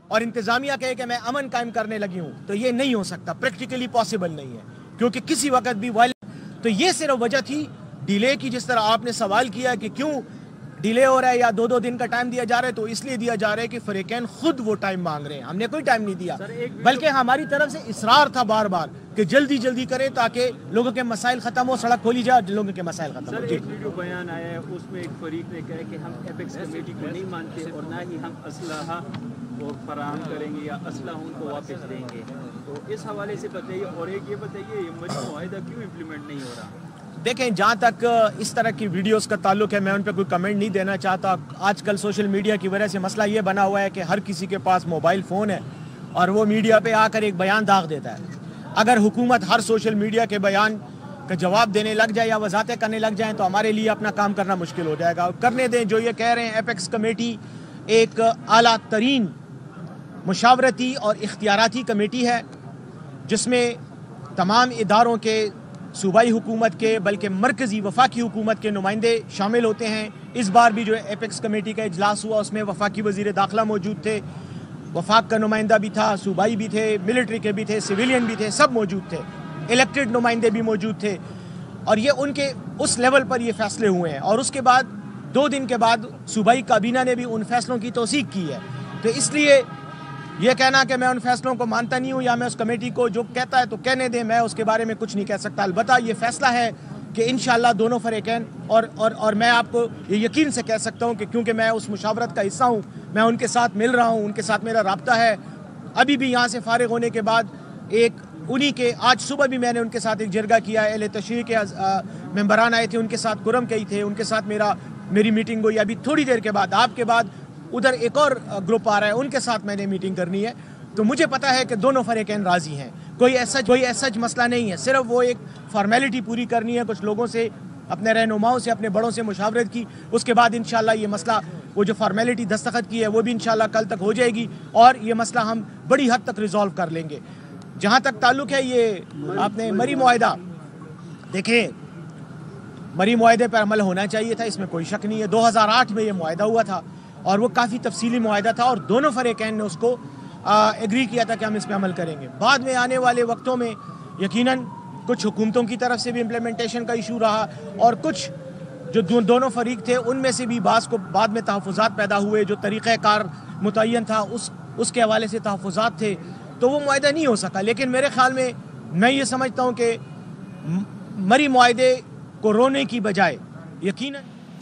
اور انتظامیہ کہے کہ میں امن قائم کرنے لگی ہوں، تو یہ نہیں ہو سکتا، پریکٹیکلی پاسبل نہیں ہے، کیونکہ کسی وقت بھی تو یہ صرف وجہ تھی ڈیلے کی، جس طرح آپ نے سوال کیا کہ کیوں ڈیلے ہو رہا ہے یا 2 دن کا ٹائم دیا جا رہا ہے، تو اس لیے دیا جا رہا ہے کہ فریقین خود وہ ٹائم مانگ رہے ہیں، ہم نے کوئی ٹائم نہیں دیا، بلکہ ہماری طرف سے اصرار تھا بار بار کہ جلدی کریں تاکہ لوگوں کے مسائل ختم ہو، سڑک کھولی جائے اور لوگوں کے مسائل ختم ہو۔ سر ایک ویڈیو بیان آیا ہے، اس میں ایک فریق نے کہا کہ ہم ایپیکس کمیٹی کو نہیں مانتے اور نہ ہی ہم اسلحہ وہ فراہم کریں گے یا اسلحہ ان کو واپس دیں گے، تو اس حوالے سے بتائیے، اور ایک یہ بتائیے یہ مری معاہدہ کیوں امپلیمنٹ نہیں ہو رہا؟ دیکھیں، جہاں تک اس طرح کی ویڈیوز کا تعلق ہے میں ان پہ کوئی کمنٹ نہیں دینا چاہتا۔ آج کل سوشل میڈیا کی وجہ سے مسئلہ یہ بنا ہوا ہے کہ ہر کسی کے پاس موبائل فون ہے اور وہ میڈیا پہ آ کر ایک بیان داغ دیتا ہے۔ اگر حکومت ہر سوشل میڈیا کے بیان کا جواب دینے لگ جائے یا وضاحتیں کرنے لگ جائیں تو ہمارے لیے اپنا کام کرنا مشکل ہو جائے گا۔ کرنے دیں، جو یہ کہہ رہے ہیں ایپیکس کمیٹی ایک اعلیٰ ترین مشاورتی اور اختیاراتی کمیٹی ہے، جس میں تمام اداروں کے، صوبائی حکومت کے، بلکہ مرکزی وفاقی حکومت کے نمائندے شامل ہوتے ہیں۔ اس بار بھی جو ایپیکس کمیٹی کا اجلاس ہوا اس میں وفاقی وزیر داخلہ موجود تھے، وفاق کا نمائندہ بھی تھا، صوبائی بھی تھے، ملٹری کے بھی تھے، سویلین بھی تھے، سب موجود تھے، الیکٹڈ نمائندے بھی موجود تھے، اور یہ ان کے اس لیول پر یہ فیصلے ہوئے ہیں، اور اس کے بعد 2 دن کے بعد صوبائی کابینہ نے بھی ان فیصلوں کی توثیق کی ہے۔ تو اس لیے یہ کہنا کہ میں ان فیصلوں کو مانتا نہیں ہوں یا میں اس کمیٹی کو جو کہتا ہے تو کہنے دیں، میں اس کے بارے میں کچھ نہیں کہہ سکتا۔ البتہ یہ فیصلہ ہے کہ انشاءاللہ دونوں فریقین اور میں آپ کو یہ یقین سے کہہ سکتا ہوں کہ کیونکہ میں اس مشاورت کا حصہ ہوں، میں ان کے ساتھ مل رہا ہوں، ان کے ساتھ میرا رابطہ ہے۔ ابھی بھی یہاں سے فارغ ہونے کے بعد آج صبح بھی میں نے ان کے ساتھ ایک جرگہ کیا ہے، اہل تشریح کے ممبران آئے تھے، ان کے ساتھ کرم کئی تھے، ان کے ساتھ میری میٹنگ ہوئی۔ ابھی تھوڑی دیر کے بعد آپ کے بعد ادھر ایک اور گروپ آ رہا ہے، ان کے ساتھ میں نے میٹنگ کرنی ہے۔ تو مجھے پتا ہے کہ دونوں فریقین راضی ہیں، کوئی ایسا مسئلہ نہیں ہے، صرف وہ ایک فارمیلٹی پوری کرنی ہے، کچھ لوگوں سے، اپنے رہنماؤں سے، اپنے بڑوں سے مشاورت کی، اس کے بعد انشاءاللہ یہ مسئلہ، وہ جو فارمیلٹی دستخط کی ہے وہ بھی انشاءاللہ کل تک ہو جائے گی اور یہ مسئلہ ہم بڑی حد تک ریزالو کر لیں گے۔ جہاں تک تعلق ہے یہ آپ نے مری معاہدہ، دیکھیں مری معاہدے پر عمل ہونا چاہیے تھا، اس میں کوئی شک نہیں ہے۔ 2008 میں یہ معاہدہ ہوا تھا اور وہ کافی تفصیلی معاہدہ تھا اور دونوں فریقین نے اس کو ایگری کیا تھا کہ ہم اس پہ عمل کریں گے۔ بعد میں آنے والے وقتوں میں یقیناً کچھ حکومتوں کی طرف سے بھی امپلیمنٹیشن کا ایشو رہا اور کچھ جو دونوں فریق تھے ان میں سے بھی بعض کو بعد میں تحفظات پیدا ہوئے، جو طریقہ کار متعین تھا اس کے حوالے سے تحفظات تھے، تو وہ معاہدہ نہیں ہو سکا۔ لیکن میرے خیال میں یہ سمجھتا ہوں کہ مری معاہدے کو رونے کی بجائے یقیناً